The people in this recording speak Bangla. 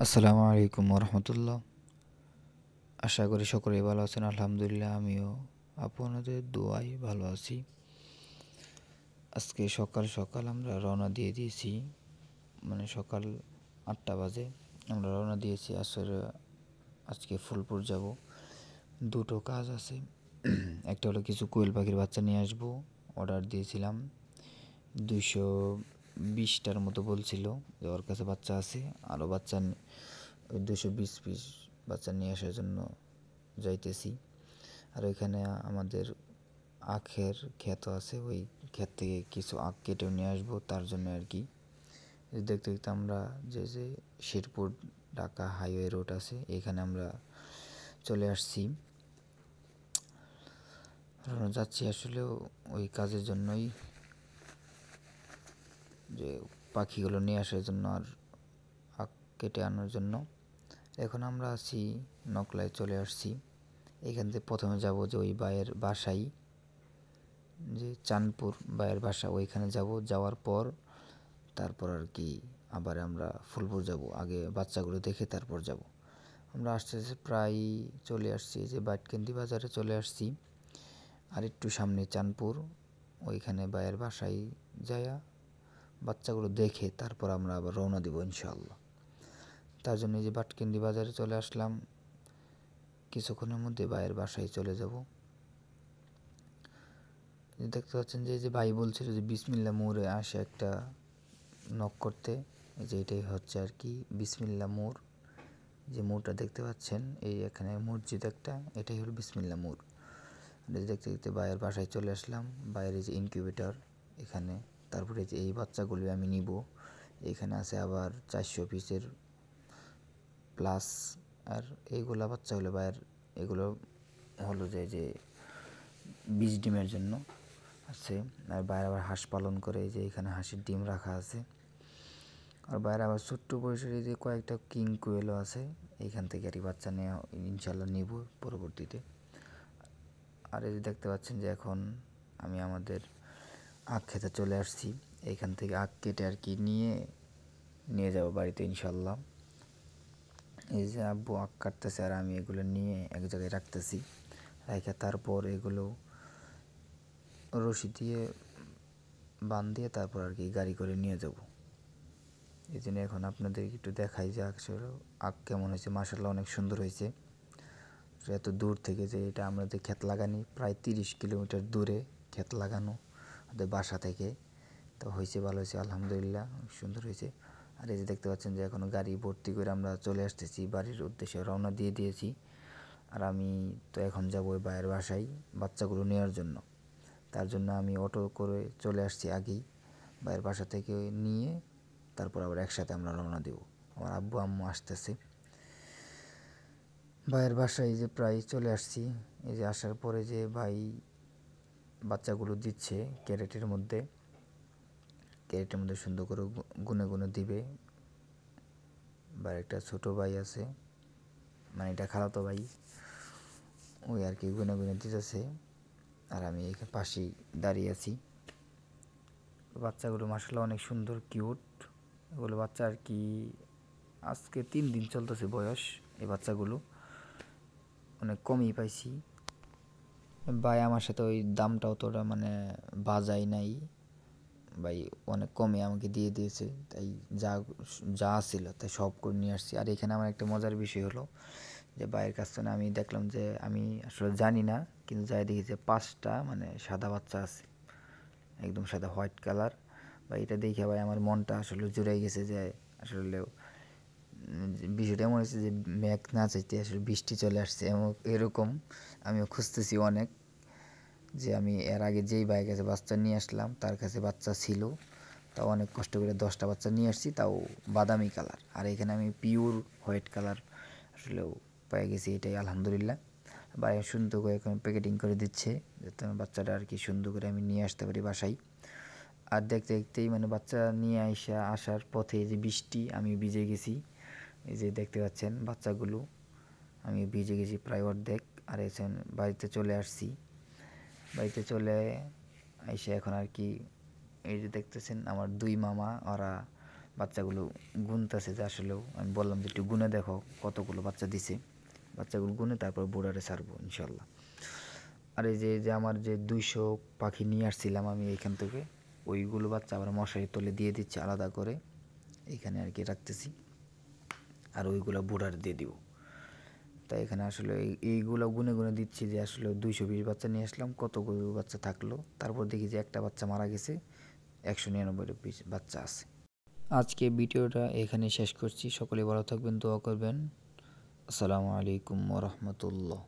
আসসালামু আলাইকুম রহমতুল্লাহ। আশা করি সকলেই ভালো আছেন। আলহামদুলিল্লাহ, আমিও আপনাদের দোয়ায় ভালো আছি। আজকে সকাল সকাল আমরা রওনা দিয়ে দিয়েছি, মানে সকাল 8টা বাজে আমরা রওনা দিয়েছি। আসলে আজকে ফুলপুর যাব। দুটো কাজ আছে। একটা হলো কিছু কোয়েল পাখির বাচ্চা নিয়ে আসবো, অর্ডার দিয়েছিলাম। 220টার মতো বলছিল যে ওর কাছে বাচ্চা আছে, আরও বাচ্চা ওই 220 পিস বাচ্চা নিয়ে আসার জন্য যাইতেছি। আর ওইখানে আমাদের আখের ক্ষেত আছে, ওই ক্ষেত থেকে কিছু আখ কেটেও নিয়ে আসবো তার জন্য আর কি। দেখতে দেখতে আমরা যে শেরপুর ঢাকা হাইওয়ে রোড আছে, এখানে আমরা চলে আসছি। যাচ্ছি আসলেও ওই কাজের জন্যই, যে পাখিগুলো নিয়ে আসার জন্য আর আখ কেটে আনার জন্য। এখন আমরা আছি নকলায়, চলে আসছি। এখান থেকে প্রথমে যাব যে ওই ভাইয়ের বাসায়, যে চাঁদপুর ভাইয়ের বাসা, ওইখানে যাব। যাওয়ার পর তারপর আর কি আবার আমরা ফুলপুর যাব। আগে বাচ্চাগুলো দেখে তারপর যাব। আমরা আস্তে আস্তে প্রায় চলে আসছি, যে বাটকেন্দি বাজারে চলে আসছি। আর একটু সামনে চাঁদপুর, ওইখানে ভাইয়ের বাসায় যায়া বাচ্চাগুলো দেখে তারপর আমরা আবার রওনা দেবো ইনশাআল্লাহ। তার জন্য যে বাটকেন্দি বাজারে চলে আসলাম, কিছুক্ষণের মধ্যে ভাইয়ের বাসায় চলে যাব। দেখতে পাচ্ছেন যে ভাই বলছিল যে বিসমিল্লা মোড়ে আসে একটা নক করতে, যে এটাই হচ্ছে আর কি বিসমিল্লা মোড়। যে মোড়টা দেখতে পাচ্ছেন, এই এখানে মসজিদ একটা, এটাই হলো বিসমিল্লা মোড়। দেখতে দেখতে ভাইয়ের বাসায় চলে আসলাম। বাইরে যে ইনকিউবেটর এখানে, তারপরে যে এই বাচ্চাগুলি আমি নিব। এখানে আছে আবার 400 পিসের প্লাস। আর এইগুলা বাচ্চা হলো ভাইয়ের, এগুলো হলো যে 20 ডিমের জন্য আছে। আর বাইরে আবার হাঁস পালন করে, যে এখানে হাঁসের ডিম রাখা আছে। আর বাইরে আবার ছোট্ট পরিসরে যে কয়েকটা কিং কোয়েলও আছে, এইখান থেকে আর কি বাচ্চা নেওয়া ইনশাল্লাহ নিব পরবর্তীতে। আর এই যে দেখতে পাচ্ছেন যে এখন আমি আমাদের আখ খেতে চলে আসছি। এইখান থেকে আখ কেটে আর কি নিয়ে যাব বাড়িতে ইনশাল্লাহ। এই যে আব্বু আখ কাটতেছে আর আমি এগুলো নিয়ে এক জায়গায় রাখতেছি। রেখে তারপর এগুলো রশি দিয়ে দিয়ে তারপর আর কি গাড়ি করে নিয়ে যাব। এই জন্য এখন আপনাদেরকে একটু দেখাই যে আসলে আখ কেমন হয়েছে। মাশাআল্লাহ অনেক সুন্দর হয়েছে। এত দূর থেকে, যে এটা আমরা যে ক্ষেত লাগানি, প্রায় 30 কিলোমিটার দূরে ক্ষেত লাগানো আমাদের বাসা থেকে, তো হয়েছে, ভালো হয়েছে আলহামদুলিল্লাহ, সুন্দর হয়েছে। আর এই যে দেখতে পাচ্ছেন যে এখনও গাড়ি ভর্তি করে আমরা চলে আসতেছি, বাড়ির উদ্দেশ্যে রওনা দিয়ে দিয়েছি। আর আমি তো এখন যাব ওই ভাইয়ের বাসায় বাচ্চাগুলো নেওয়ার জন্য। তার জন্য আমি অটো করে চলে আসছি আগেই, ভাইয়ের বাসা থেকে নিয়ে তারপর আবার একসাথে আমরা রওনা দেব। আমার আব্বু আম্মু আসতেছে। ভাইয়ের বাসায় যে প্রায় চলে আসছি। এই যে আসার পরে যে ভাই বাচ্চাগুলো দিচ্ছে ক্যারেটের মধ্যে সুন্দর করে গুনে গুনে দিবে। বা একটা ছোটো ভাই আছে, মানে এটা খালাতো ভাই, ওই আর কি গুনে গুনে দিতেছে। আর আমি এখানে পাশেই দাঁড়িয়ে আছি। বাচ্চাগুলো মাশাআল্লাহ অনেক সুন্দর, কিউট। এগুলো বাচ্চা আর কি আজকে 3 দিন চলতেছে বয়স। এই বাচ্চাগুলো অনেক কমই পাইছি। ভাই আমার সাথে ওই দামটা অতটা মানে বাজাই নাই, ভাই অনেক কমে আমাকে দিয়ে দিয়েছে। তাই যা যা ছিল তাই সব করে নিয়ে আসছি। আর এখানে আমার একটা মজার বিষয় হলো যে ভাইয়ের কাছ থেকে আমি দেখলাম যে আমি আসলে জানি না, কিন্তু যাই দেখি যে 5টা মানে সাদা বাচ্চা আছে, একদম সাদা হোয়াইট কালার। বা এটা দেখে ভাই আমার মনটা আসলে জুড়াই গেছে, যে আসলে বিষয়টা এমন হয়েছে যে মেঘ না চাইতে আসলে বৃষ্টি চলে আসছে এরকম। আমিও খুঁজতেছি অনেক, যে আমি এর আগে যেই ভাইয়ের কাছে বাচ্চা নিয়ে আসলাম তার কাছে বাচ্চা ছিল, তাও অনেক কষ্ট করে 10টা বাচ্চা নিয়ে আসছি, তাও বাদামি কালার। আর এখানে আমি পিওর হোয়াইট কালার আসলেও পেয়ে গেছি, এটাই আলহামদুলিল্লাহ। ভাই সুন্দর করে এখন প্যাকেটিং করে দিচ্ছে, যাতে আমার বাচ্চাটা আর কি সুন্দর করে আমি নিয়ে আসতে পারি বাসায়। আর দেখতে দেখতেই মানে বাচ্চা নিয়ে আসার পথে যে বৃষ্টি, আমি ভিজে গেছি। এই যে দেখতে পাচ্ছেন বাচ্চাগুলো, আমি ভিজে গেছি প্রায় অর্ধেক। আর এখন বাড়িতে চলে আসছি। বাড়িতে চলে এসে এখন আর কি এই যে দেখতেছেন আমার 2 মামা, ওরা বাচ্চাগুলো গুনতেছে, যে আসলেও আমি বললাম যে একটু গুনে দেখো কতগুলো বাচ্চা দিছে, বাচ্চাগুলো গুনে তারপর বোর্ডারে ছাড়বো ইনশাল্লাহ। আর এই যে আমার যে 200 পাখি নিয়ে আসছিলাম আমি এইখান থেকে, ওইগুলো বাচ্চা আবার মশারির তলে দিয়ে দিচ্ছে আলাদা করে, এইখানে আর কি রাখতেছি, আর ওইগুলো বোর্ডার দিয়ে দিব। তাই এখানে আসলে এইগুলো গুনে গুনে দিচ্ছি যে আসলে 220 বাচ্চা নিয়ে আসলাম, কতগুলো বাচ্চা থাকলো। তারপর দেখি যে একটা বাচ্চা মারা গেছে, 199 বাচ্চা আছে। আজকে ভিডিওটা এখানে শেষ করছি। সকলে ভালো থাকবেন, দোয়া করবেন। আসসালামু আলাইকুম ওয়া রাহমাতুল্লাহ।